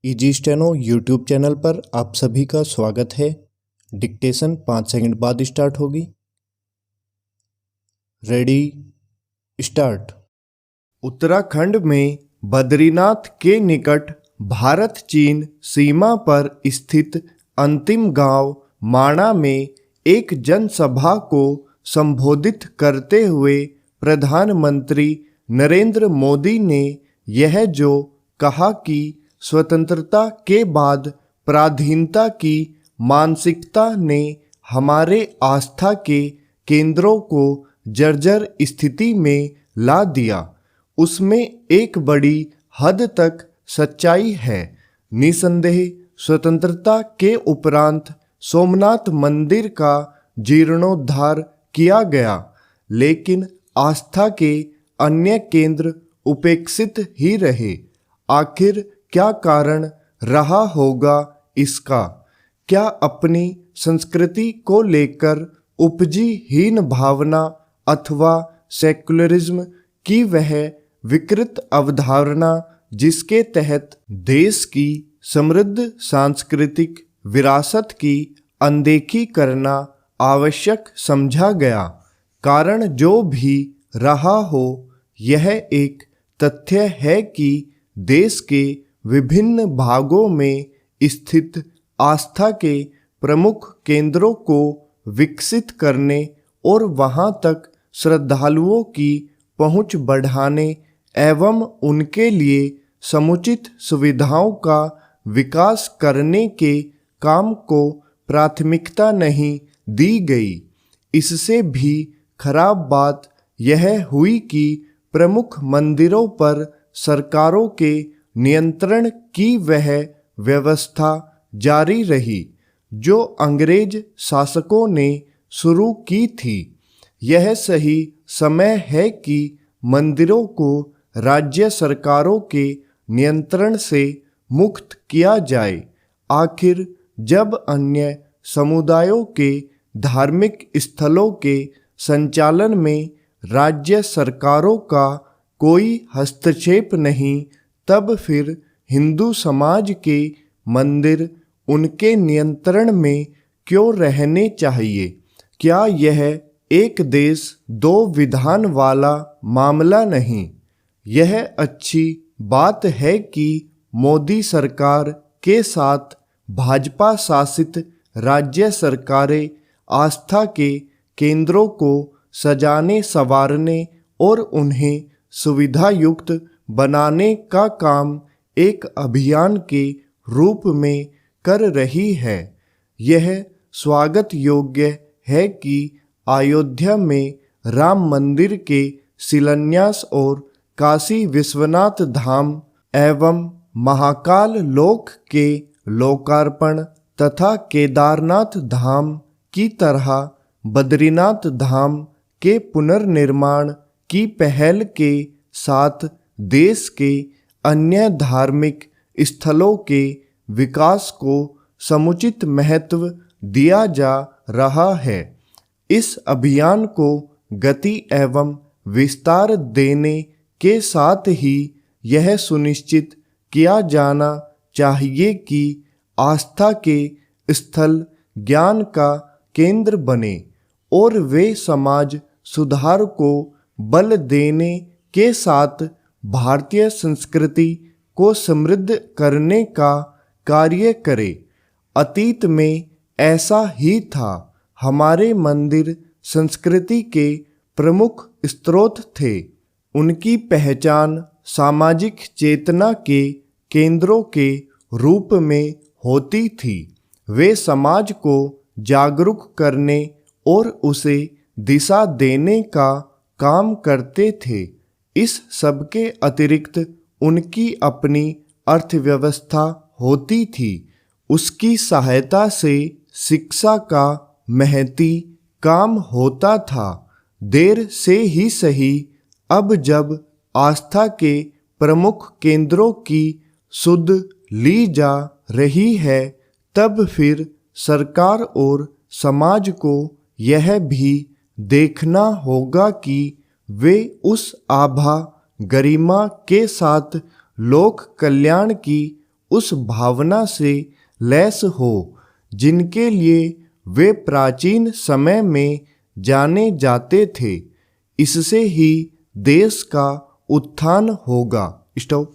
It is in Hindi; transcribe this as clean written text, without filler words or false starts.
इजी स्टेनो यूट्यूब चैनल पर आप सभी का स्वागत है। डिक्टेशन 5 सेकंड बाद स्टार्ट होगी। Ready start. उत्तराखंड में बद्रीनाथ के निकट भारत चीन सीमा पर स्थित अंतिम गांव माणा में एक जनसभा को संबोधित करते हुए प्रधानमंत्री नरेंद्र मोदी ने यह जो कहा कि स्वतंत्रता के बाद पराधीनता की मानसिकता ने हमारे आस्था के केंद्रों को जर्जर स्थिति में ला दिया, उसमें एक बड़ी हद तक सच्चाई है। निसंदेह स्वतंत्रता के उपरांत सोमनाथ मंदिर का जीर्णोद्धार किया गया, लेकिन आस्था के अन्य केंद्र उपेक्षित ही रहे। आखिर क्या कारण रहा होगा इसका? क्या अपनी संस्कृति को लेकर उपजी हीन भावना अथवा सेकुलरिज्म की वह विकृत अवधारणा जिसके तहत देश की समृद्ध सांस्कृतिक विरासत की अनदेखी करना आवश्यक समझा गया? कारण जो भी रहा हो, यह एक तथ्य है कि देश के विभिन्न भागों में स्थित आस्था के प्रमुख केंद्रों को विकसित करने और वहां तक श्रद्धालुओं की पहुंच बढ़ाने एवं उनके लिए समुचित सुविधाओं का विकास करने के काम को प्राथमिकता नहीं दी गई। इससे भी खराब बात यह हुई कि प्रमुख मंदिरों पर सरकारों के नियंत्रण की वह व्यवस्था जारी रही जो अंग्रेज शासकों ने शुरू की थी। यह सही समय है कि मंदिरों को राज्य सरकारों के नियंत्रण से मुक्त किया जाए। आखिर जब अन्य समुदायों के धार्मिक स्थलों के संचालन में राज्य सरकारों का कोई हस्तक्षेप नहीं, तब फिर हिंदू समाज के मंदिर उनके नियंत्रण में क्यों रहने चाहिए? क्या यह एक देश दो विधान वाला मामला नहीं? यह अच्छी बात है कि मोदी सरकार के साथ भाजपा शासित राज्य सरकारें आस्था के केंद्रों को सजाने संवारने और उन्हें सुविधा युक्त बनाने का काम एक अभियान के रूप में कर रही है। यह स्वागत योग्य है कि अयोध्या में राम मंदिर के शिलान्यास और काशी विश्वनाथ धाम एवं महाकाल लोक के लोकार्पण तथा केदारनाथ धाम की तरह बद्रीनाथ धाम के पुनर्निर्माण की पहल के साथ देश के अन्य धार्मिक स्थलों के विकास को समुचित महत्व दिया जा रहा है। इस अभियान को गति एवं विस्तार देने के साथ ही यह सुनिश्चित किया जाना चाहिए कि आस्था के स्थल ज्ञान का केंद्र बने और वे समाज सुधार को बल देने के साथ भारतीय संस्कृति को समृद्ध करने का कार्य करे। अतीत में ऐसा ही था। हमारे मंदिर संस्कृति के प्रमुख स्रोत थे। उनकी पहचान सामाजिक चेतना के केंद्रों के रूप में होती थी। वे समाज को जागरूक करने और उसे दिशा देने का काम करते थे। इस सब के अतिरिक्त उनकी अपनी अर्थव्यवस्था होती थी। उसकी सहायता से शिक्षा का महती काम होता था। देर से ही सही, अब जब आस्था के प्रमुख केंद्रों की सुध ली जा रही है, तब फिर सरकार और समाज को यह भी देखना होगा कि वे उस आभा गरिमा के साथ लोक कल्याण की उस भावना से लैस हो जिनके लिए वे प्राचीन समय में जाने जाते थे। इससे ही देश का उत्थान होगा। स्टॉप।